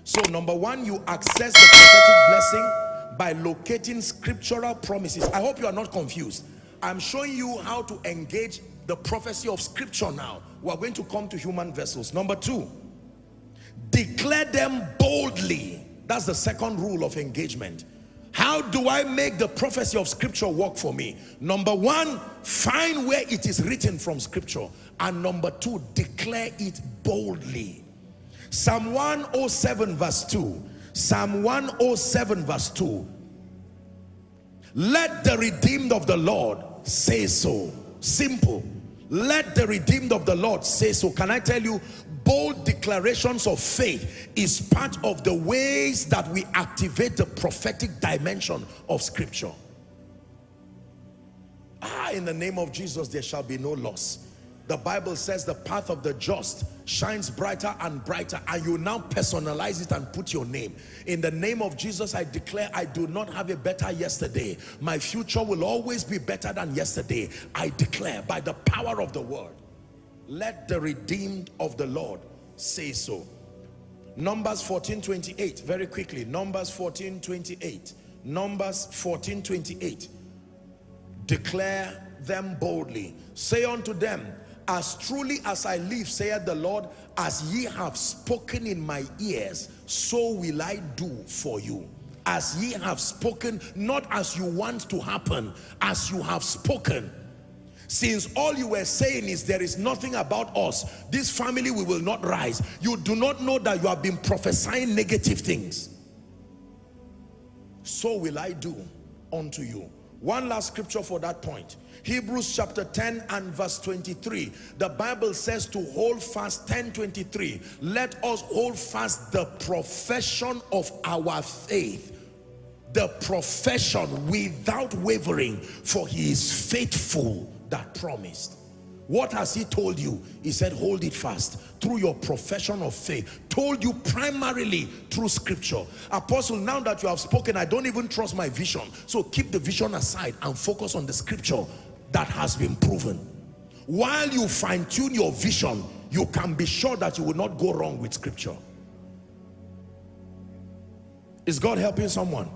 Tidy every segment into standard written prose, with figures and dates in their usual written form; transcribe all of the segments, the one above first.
So number one, you access the prophetic blessing by locating scriptural promises. I hope you are not confused. I'm showing you how to engage the prophecy of scripture now. We are going to come to human vessels. Number two, declare them boldly. That's the second rule of engagement. How do I make the prophecy of scripture work for me? Number one, find where it is written from scripture. And number two, declare it boldly. Psalm 107 verse 2. Psalm 107 verse 2. Let the redeemed of the Lord say so. Simple. Let the redeemed of the Lord say so. Can I tell you, bold declarations of faith is part of the ways that we activate the prophetic dimension of scripture. In the name of Jesus, there shall be no loss. The Bible says the path of the just shines brighter and brighter, and you now personalize it and put your name. In the name of Jesus, I declare I do not have a better yesterday. My future will always be better than yesterday. I declare by the power of the word. Let the redeemed of the Lord say so. Numbers 14:28, very quickly. Numbers 14:28. Numbers 14:28. Declare them boldly. Say unto them, as truly as I live, saith the Lord, as ye have spoken in my ears, so will I do for you. As ye have spoken, not as you want to happen, as you have spoken. Since all you were saying is there is nothing about us, this family we will not rise, you do not know that you have been prophesying negative things. So will I do unto you. One last scripture for that point. Hebrews chapter 10 and verse 23. The Bible says to hold fast, 10:23. Let us hold fast the profession of our faith. The profession without wavering, for he is faithful that promised. What has he told you? He said hold it fast through your profession of faith. Told you primarily through scripture. Apostle, now that you have spoken, I don't even trust my vision. So keep the vision aside and focus on the scripture that has been proven. While you fine-tune your vision, you can be sure that you will not go wrong with scripture. Is God helping someone?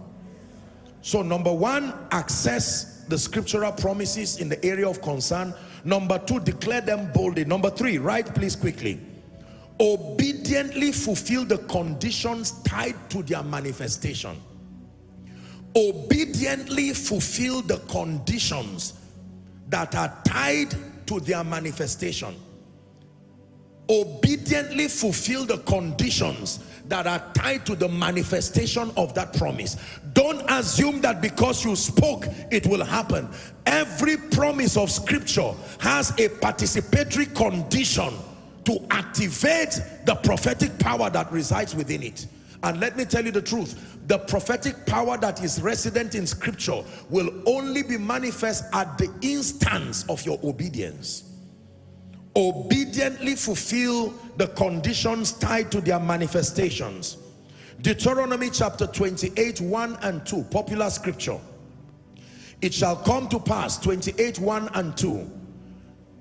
So number one, access the scriptural promises in the area of concern. Number two, declare them boldly. Number three, write please quickly. Obediently fulfill the conditions tied to their manifestation. Obediently fulfill the conditions that are tied to their manifestation. Obediently fulfill the conditions that are tied to the manifestation of that promise. Don't assume that because you spoke it will happen. Every promise of scripture has a participatory condition to activate the prophetic power that resides within it. And let me tell you the truth, the prophetic power that is resident in scripture will only be manifest at the instance of your obedience. Obediently fulfill the conditions tied to their manifestations. Deuteronomy chapter 28, 1 and 2, popular scripture. It shall come to pass, 28, 1 and 2,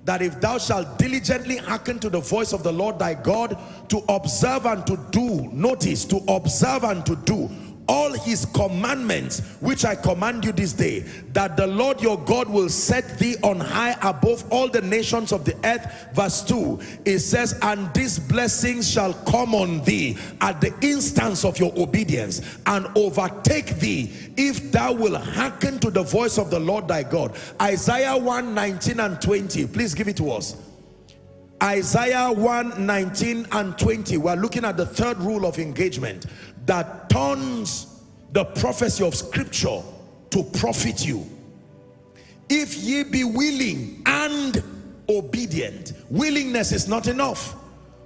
that if thou shalt diligently hearken to the voice of the Lord thy God, to observe and to do, notice, to observe and to do all his commandments which I command you this day, that the Lord your God will set thee on high above all the nations of the earth. Verse 2, it says, and these blessings shall come on thee at the instance of your obedience, and overtake thee if thou wilt hearken to the voice of the Lord thy God. Isaiah 1, 19 and 20, please give it to us. Isaiah 1, 19 and 20. We're looking at the third rule of engagement that turns the prophecy of scripture to profit you. If ye be willing and obedient. Willingness is not enough.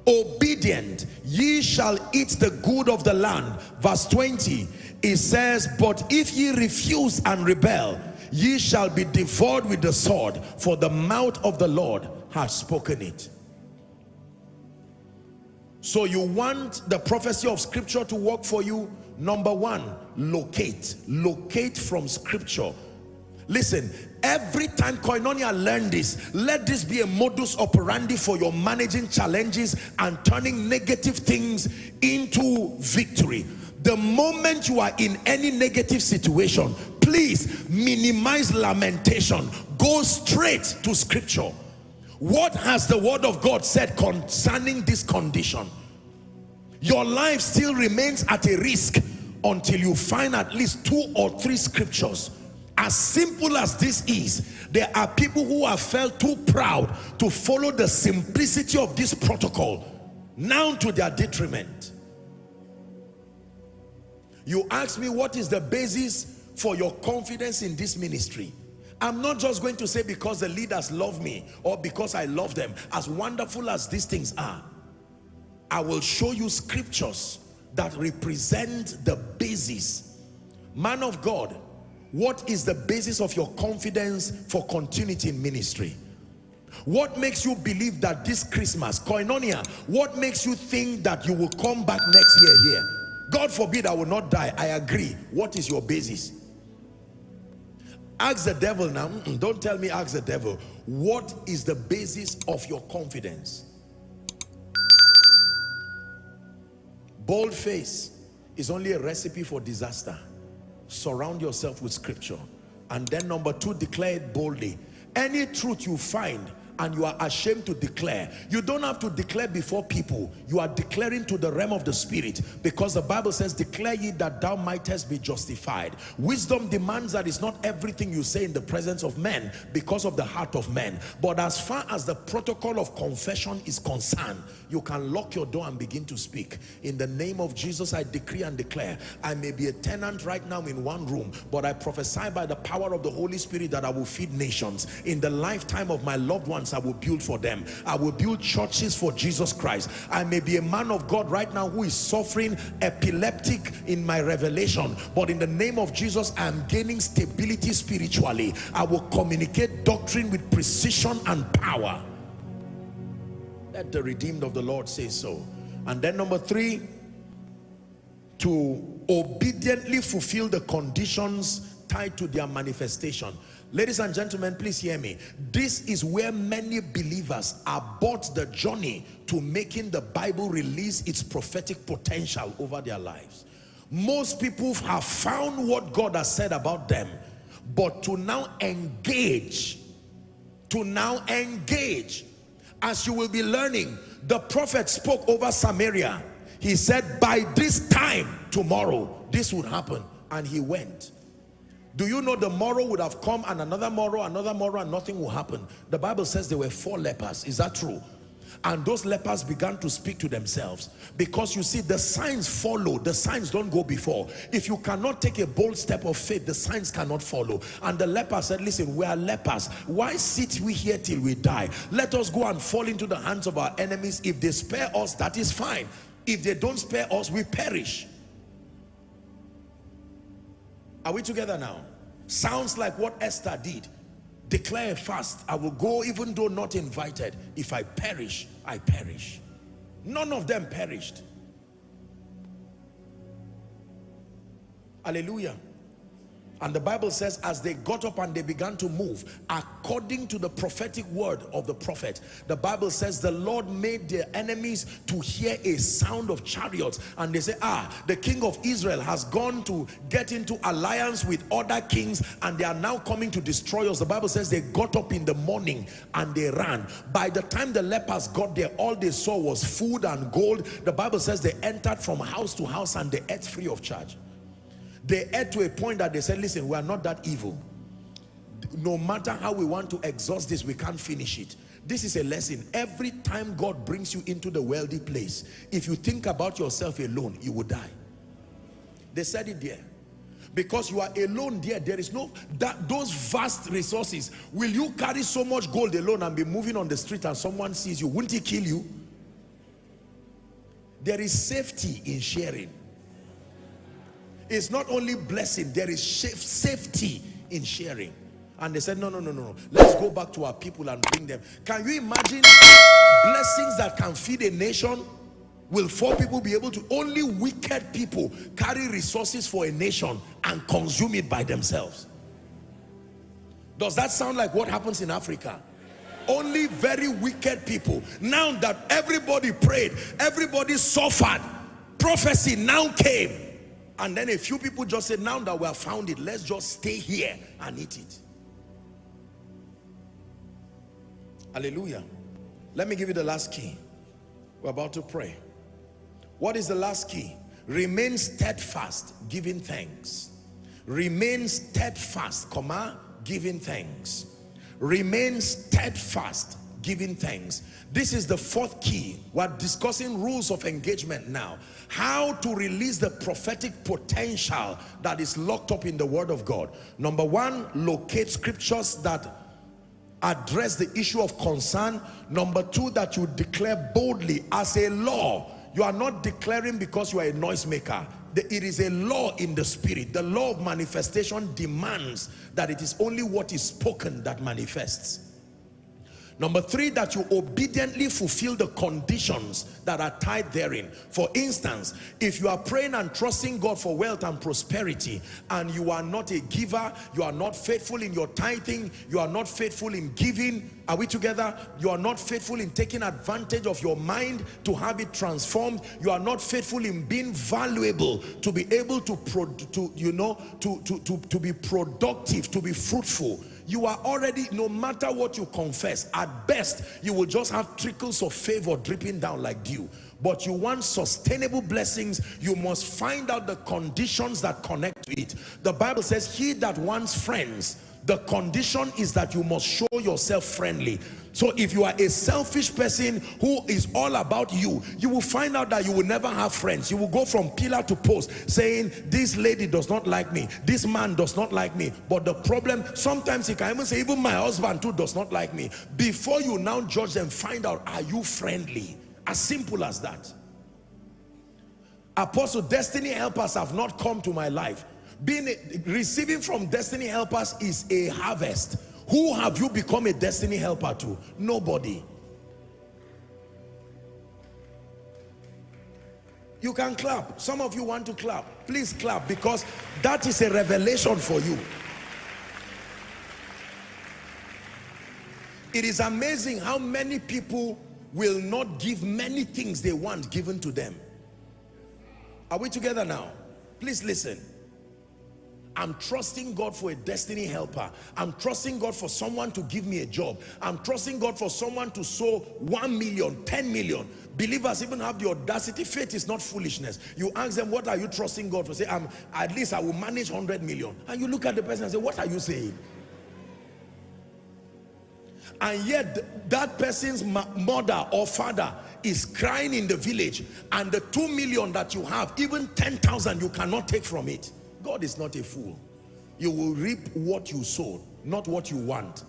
Obedient, ye shall eat the good of the land. Verse 20, it says, but if ye refuse and rebel, ye shall be devoured with the sword, for the mouth of the Lord has spoken it. So you want the prophecy of scripture to work for you? Number one, locate from scripture. Listen, every time Koinonia learn this, let this be a modus operandi for your managing challenges and turning negative things into victory. The moment you are in any negative situation, please minimize lamentation. Go straight to scripture. What has the word of God said concerning this condition? Your life still remains at a risk until you find at least 2 or 3 scriptures. As simple as this is, there are people who have felt too proud to follow the simplicity of this protocol, now to their detriment. You ask me, what is the basis for your confidence in this ministry? I'm not just going to say because the leaders love me or because I love them. As wonderful as these things are, I will show you scriptures that represent the basis. Man of God, what is the basis of your confidence for continuity in ministry? What makes you believe that this Christmas, Koinonia, what makes you think that you will come back next year here? God forbid I will not die. I agree. What is your basis? Ask the devil now. Don't tell me ask the devil. What is the basis of your confidence? Bold face is only a recipe for disaster. Surround yourself with scripture. And then number 2, declare it boldly. Any truth you find and you are ashamed to declare, you don't have to declare before people. You are declaring to the realm of the spirit, because the Bible says, declare ye that thou mightest be justified. Wisdom demands that it's not everything you say in the presence of men because of the heart of men. But as far as the protocol of confession is concerned, you can lock your door and begin to speak. In the name of Jesus, I decree and declare, I may be a tenant right now in one room, but I prophesy by the power of the Holy Spirit that I will feed nations. In the lifetime of my loved ones, I will build for them. I will build churches for Jesus Christ. I may be a man of God right now who is suffering epileptic in my revelation, but in the name of Jesus, I am gaining stability spiritually. I will communicate doctrine with precision and power. Let the redeemed of the Lord say so. And then number 3, to obediently fulfill the conditions tied to their manifestation. Ladies and gentlemen, please hear me. This is where many believers abort the journey to making the Bible release its prophetic potential over their lives. Most people have found what God has said about them, but to now engage, as you will be learning, the prophet spoke over Samaria. He said, by this time tomorrow, this would happen. And he went. Do you know the morrow would have come, and another morrow, and nothing will happen? The Bible says there were 4 lepers. Is that true? And those lepers began to speak to themselves. Because you see, the signs follow. The signs don't go before. If you cannot take a bold step of faith, the signs cannot follow. And the leper said, listen, we are lepers. Why sit we here till we die? Let us go and fall into the hands of our enemies. If they spare us, that is fine. If they don't spare us, we perish. Are we together now? Sounds like what Esther did. Declare a fast. I will go even though not invited. If I perish, I perish. None of them perished. Hallelujah. And the Bible says, as they got up and they began to move, according to the prophetic word of the prophet, the Bible says the Lord made their enemies to hear a sound of chariots. And they say, the king of Israel has gone to get into alliance with other kings, and they are now coming to destroy us. The Bible says they got up in the morning and they ran. By the time the lepers got there, all they saw was food and gold. The Bible says they entered from house to house and they ate free of charge. They ate to a point that they said, listen, we are not that evil. No matter how we want to exhaust this, we can't finish it. This is a lesson. Every time God brings you into the wealthy place, if you think about yourself alone, you will die. They said it there. Because you are alone there, there is no, those vast resources. Will you carry so much gold alone and be moving on the street and someone sees you? Wouldn't he kill you? There is safety in sharing. It's not only blessing, there is safety in sharing. And they said, no, let's go back to our people and bring them. Can you imagine blessings that can feed a nation? Will 4 people be able to? Only wicked people carry resources for a nation and consume it by themselves. Does that sound like what happens in Africa? Only very wicked people. Now that everybody prayed, everybody suffered, prophecy now came. And then a few people just said, now that we have found it, let's just stay here and eat it. Hallelujah. Let me give you the last key. We're about to pray. What is the last key? Remain steadfast, giving thanks. Remain steadfast, comma, giving thanks. Remain steadfast, giving thanks. This is the fourth key. We're discussing rules of engagement now. How to release the prophetic potential that is locked up in the Word of God. Number one, locate scriptures that address the issue of concern. Number two, that you declare boldly as a law. You are not declaring because you are a noisemaker. It is a law in the spirit. The law of manifestation demands that it is only what is spoken that manifests. Number three, that you obediently fulfill the conditions that are tied therein. For instance, if you are praying and trusting God for wealth and prosperity, and you are not a giver, you are not faithful in your tithing, you are not faithful in giving, are we together? You are not faithful in taking advantage of your mind to have it transformed. You are not faithful in being valuable, to be able to be productive, to be fruitful. You are already, no matter what you confess, at best you will just have trickles of favor dripping down like dew. But you want sustainable blessings, you must find out the conditions that connect to it. The Bible says, he that wants friends, the condition is that you must show yourself friendly. So if you are a selfish person who is all about you, you will find out that you will never have friends. You will go from pillar to post saying, this lady does not like me, this man does not like me. But the problem, sometimes you can even say, even my husband too does not like me. Before you now judge them, find out, are you friendly? As simple as that. Apostle, destiny helpers have not come to my life. Receiving from destiny helpers is a harvest. Who have you become a destiny helper to? Nobody. You can clap. Some of you want to clap. Please clap, because that is a revelation for you. It is amazing how many people will not give many things they want given to them. Are we together now? Please listen. I'm trusting God for a destiny helper. I'm trusting God for someone to give me a job. I'm trusting God for someone to sow 1 million, 10 million. Believers even have the audacity. Faith is not foolishness. You ask them, what are you trusting God for? Say, at least I will manage 100 million. And you look at the person and say, what are you saying? And yet that person's mother or father is crying in the village, and the 2 million that you have, even 10,000 you cannot take from it. God is not a fool. You will reap what you sowed, not what you want.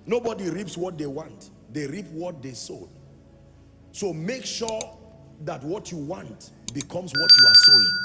Nobody reaps what they want. They reap what they sowed. So make sure that what you want becomes what you are sowing.